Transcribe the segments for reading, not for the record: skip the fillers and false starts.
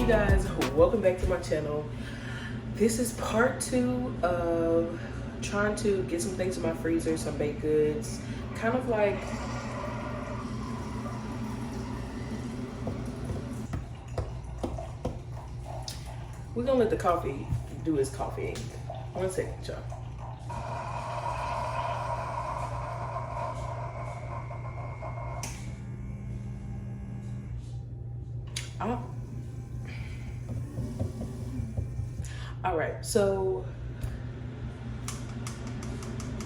guys, welcome back to my channel. This is part 2 of trying to get some things in my freezer, some baked goods, kind of like we're gonna let the coffee do its coffee. 1 second, y'all. All right, so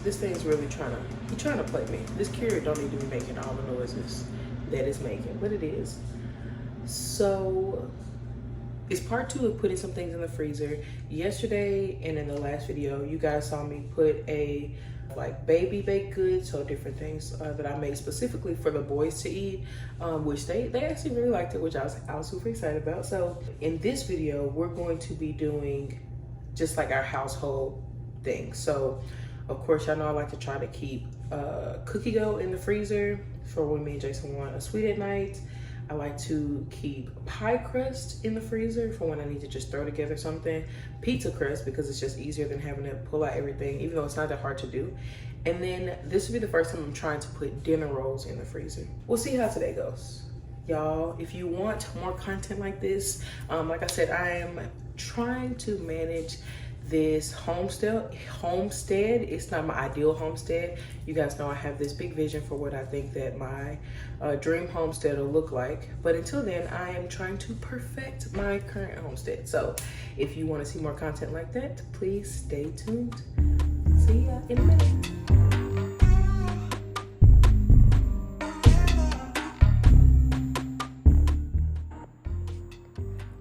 this thing's really trying to play me. This Keurig don't need to be making all the noises that it's making, but it is. So it's part 2 of putting some things in the freezer. Yesterday and in the last video, you guys saw me put a baby baked goods, so different things that I made specifically for the boys to eat, which they actually really liked it, which I was super excited about. So in this video, we're going to be doing just like our household things. So of course, y'all know I like to try to keep cookie dough in the freezer for when me and Jason want a sweet at night. I like to keep pie crust in the freezer for when I need to just throw together something. Pizza crust, because it's just easier than having to pull out everything, even though it's not that hard to do. And then this will be the first time I'm trying to put dinner rolls in the freezer. We'll see how today goes. Y'all, if you want more content like this, like I said, I am trying to manage this homestead. It's not my ideal homestead. You guys know I have this big vision for what I think that my dream homestead will look like, but until then I am trying to perfect my current homestead. So if you want to see more content like that, please stay tuned. See ya in a minute.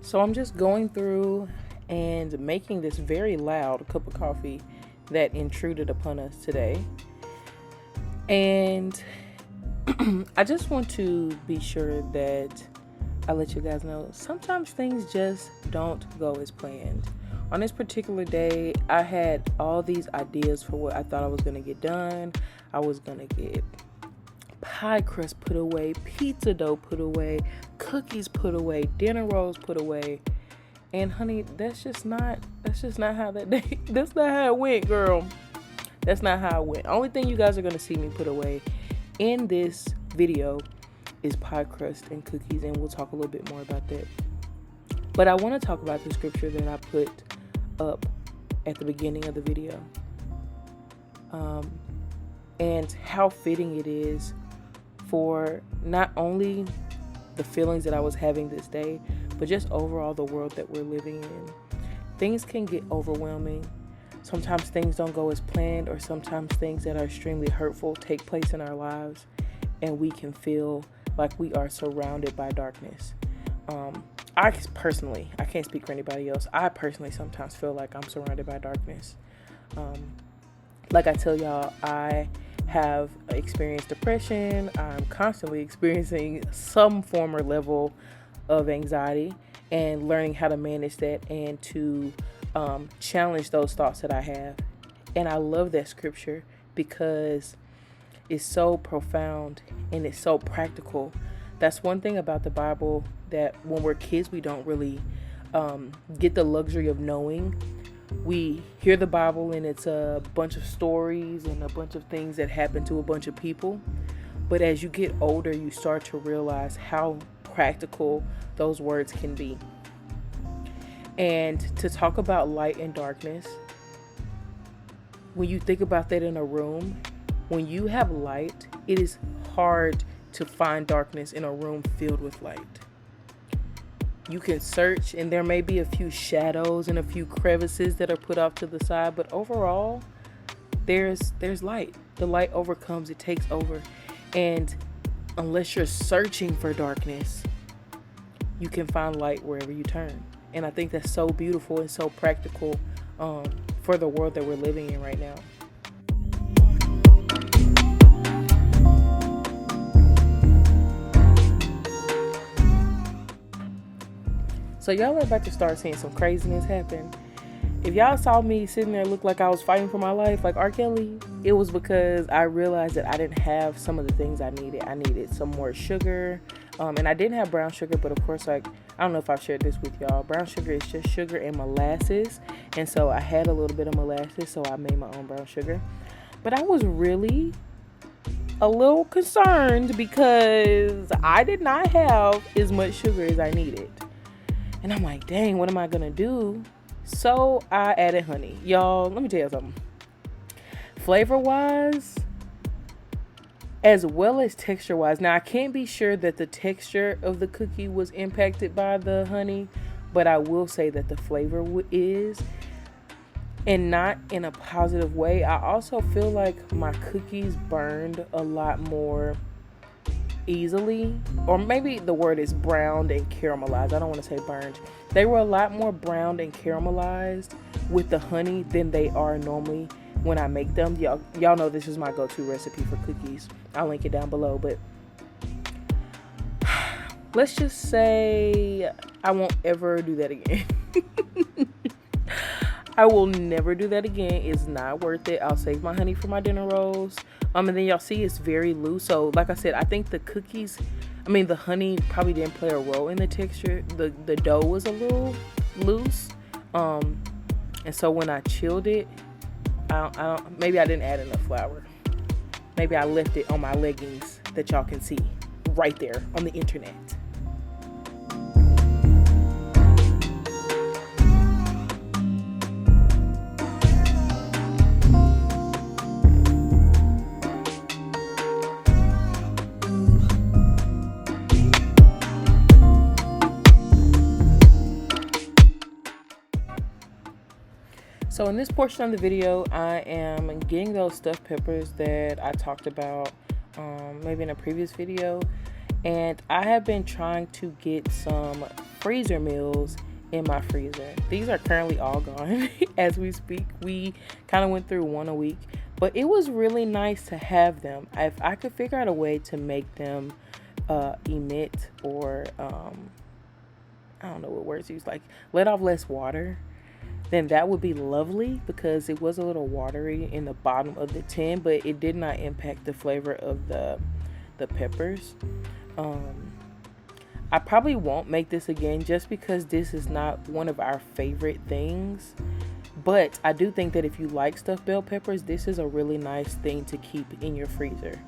So I'm just going through and making this very loud cup of coffee that intruded upon us today. And I just want to be sure that I let you guys know sometimes things just don't go as planned. On this particular day, I had all these ideas for what I thought I was gonna get done. I was gonna get pie crust put away, pizza dough put away, cookies put away, dinner rolls put away. And honey, that's just not how that day, that's not how it went, girl. That's not how it went. Only thing you guys are gonna see me put away in this video is pie crust and cookies, and we'll talk a little bit more about that. But I wanna talk about the scripture that I put up at the beginning of the video. And how fitting it is for not only the feelings that I was having this day, but just overall the world that we're living in. Things can get overwhelming. Sometimes things don't go as planned, or sometimes things that are extremely hurtful take place in our lives, and we can feel like we are surrounded by darkness. I can't speak for anybody else. I personally sometimes feel like I'm surrounded by darkness. Like I tell y'all, I have experienced depression. I'm constantly experiencing some form or level of anxiety, and learning how to manage that and to challenge those thoughts that I have. And I love that scripture because it's so profound and it's so practical. That's one thing about the Bible that when we're kids, we don't really get the luxury of knowing. We hear the Bible and it's a bunch of stories and a bunch of things that happen to a bunch of people. But as you get older, you start to realize how practical those words can be. And to talk about light and darkness, when you think about that in a room, when you have light, it is hard to find darkness in a room filled with light. You can search and there may be a few shadows and a few crevices that are put off to the side, but overall there's light. The light overcomes, it takes over. And unless you're searching for darkness, you can find light wherever you turn. And I think that's so beautiful and so practical for the world that we're living in right now. So y'all are about to start seeing some craziness happen. If y'all saw me sitting there look like I was fighting for my life like R. Kelly, it was because I realized that I didn't have some of the things I needed. I needed some more sugar. And I didn't have brown sugar, but of course, like, I don't know if I've shared this with y'all. Brown sugar is just sugar and molasses. And so I had a little bit of molasses, so I made my own brown sugar. But I was really a little concerned because I did not have as much sugar as I needed. And I'm like, dang, what am I going to do? So I added honey. Y'all, let me tell you something. Flavor-wise, as well as texture-wise. Now, I can't be sure that the texture of the cookie was impacted by the honey, but I will say that the flavor is, and not in a positive way. I also feel like my cookies burned a lot more easily, or maybe the word is browned and caramelized. I don't want to say burned. They were a lot more browned and caramelized with the honey than they are normally when I make them. Y'all know this is my go-to recipe for cookies. I'll link it down below, but let's just say I won't ever do that again. I will never do that again. It's not worth it. I'll save my honey for my dinner rolls. And then y'all see it's very loose. So like I said, I think the honey probably didn't play a role in the texture. The dough was a little loose. And so when I chilled it, maybe I didn't add enough flour. Maybe I left it on my leggings that y'all can see right there on the internet. So in this portion of the video, I am getting those stuffed peppers that I talked about maybe in a previous video. And I have been trying to get some freezer meals in my freezer. These are currently all gone as we speak. We kind of went through one a week, but it was really nice to have them. If I could figure out a way to make them emit or I don't know what words to use, like let off less water, then that would be lovely, because it was a little watery in the bottom of the tin, but it did not impact the flavor of the peppers. I probably won't make this again just because this is not one of our favorite things. But I do think that if you like stuffed bell peppers, this is a really nice thing to keep in your freezer.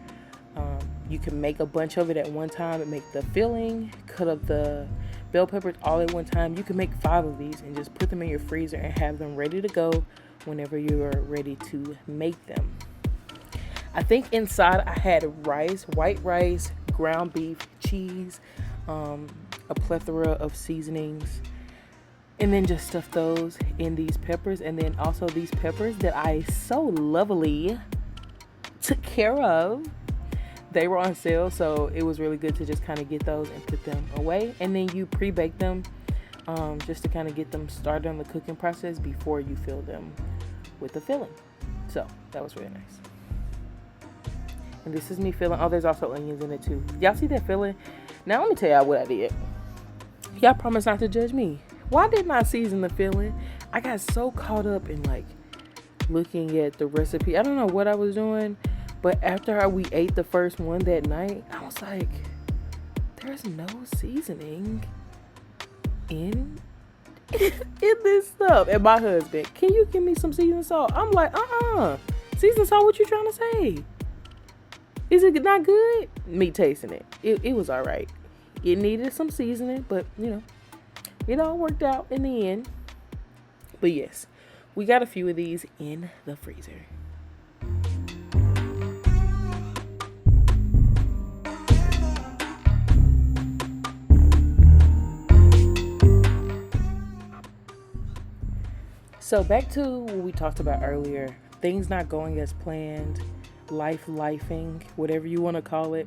You can make a bunch of it at one time and make the filling, cut up the bell peppers all at one time. You can make 5 of these and just put them in your freezer and have them ready to go whenever you are ready to make them. I think inside I had rice, white rice, ground beef, cheese, a plethora of seasonings, and then just stuff those in these peppers. And then also these peppers that I so lovingly took care of. They were on sale, so it was really good to just kind of get those and put them away. And then you pre-bake them just to kind of get them started on the cooking process before you fill them with the filling. So that was really nice. And this is me filling. Oh, there's also onions in it too. Y'all see that filling? Now let me tell y'all what I did. Y'all promised not to judge me. Why didn't I season the filling? I got so caught up in like looking at the recipe. I don't know what I was doing. But after we ate the first one that night, I was like, there's no seasoning in this stuff. And my husband, can you give me some seasoned salt? I'm like, seasoned salt, what you trying to say? Is it not good? Me tasting it. It was all right. It needed some seasoning, but you know, it all worked out in the end. But yes, we got a few of these in the freezer. So back to what we talked about earlier, things not going as planned, lifing, whatever you want to call it.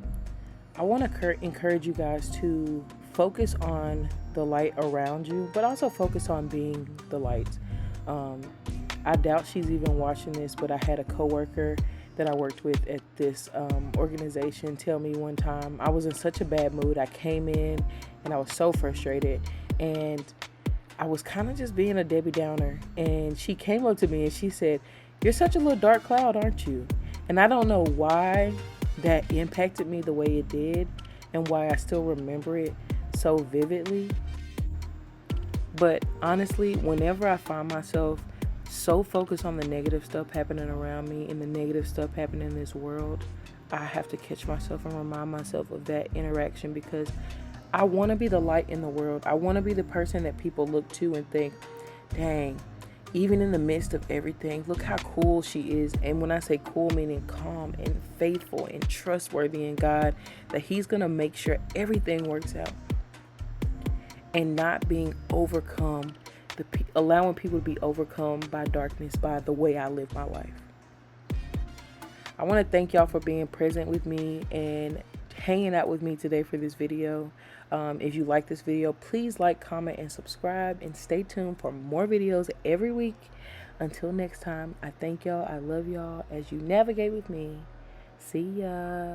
I want to encourage you guys to focus on the light around you, but also focus on being the light. I doubt she's even watching this, but I had a coworker that I worked with at this organization tell me one time, I was in such a bad mood. I came in and I was so frustrated, and I was kind of just being a Debbie Downer. And she came up to me and she said, "You're such a little dark cloud, aren't you?" And I don't know why that impacted me the way it did. and why I still remember it so vividly. But honestly, whenever I find myself so focused on the negative stuff happening around me and the negative stuff happening in this world, I have to catch myself and remind myself of that interaction, because I want to be the light in the world. I want to be the person that people look to and think, dang, even in the midst of everything, look how cool she is. And when I say cool, meaning calm and faithful and trustworthy in God, that He's going to make sure everything works out. And not being overcome, allowing people to be overcome by darkness by the way I live my life. I want to thank y'all for being present with me and hanging out with me today for this video. If you like this video, please like, comment, and subscribe, and stay tuned for more videos every week. Until next time, I thank y'all. I love y'all as you navigate with me. See ya.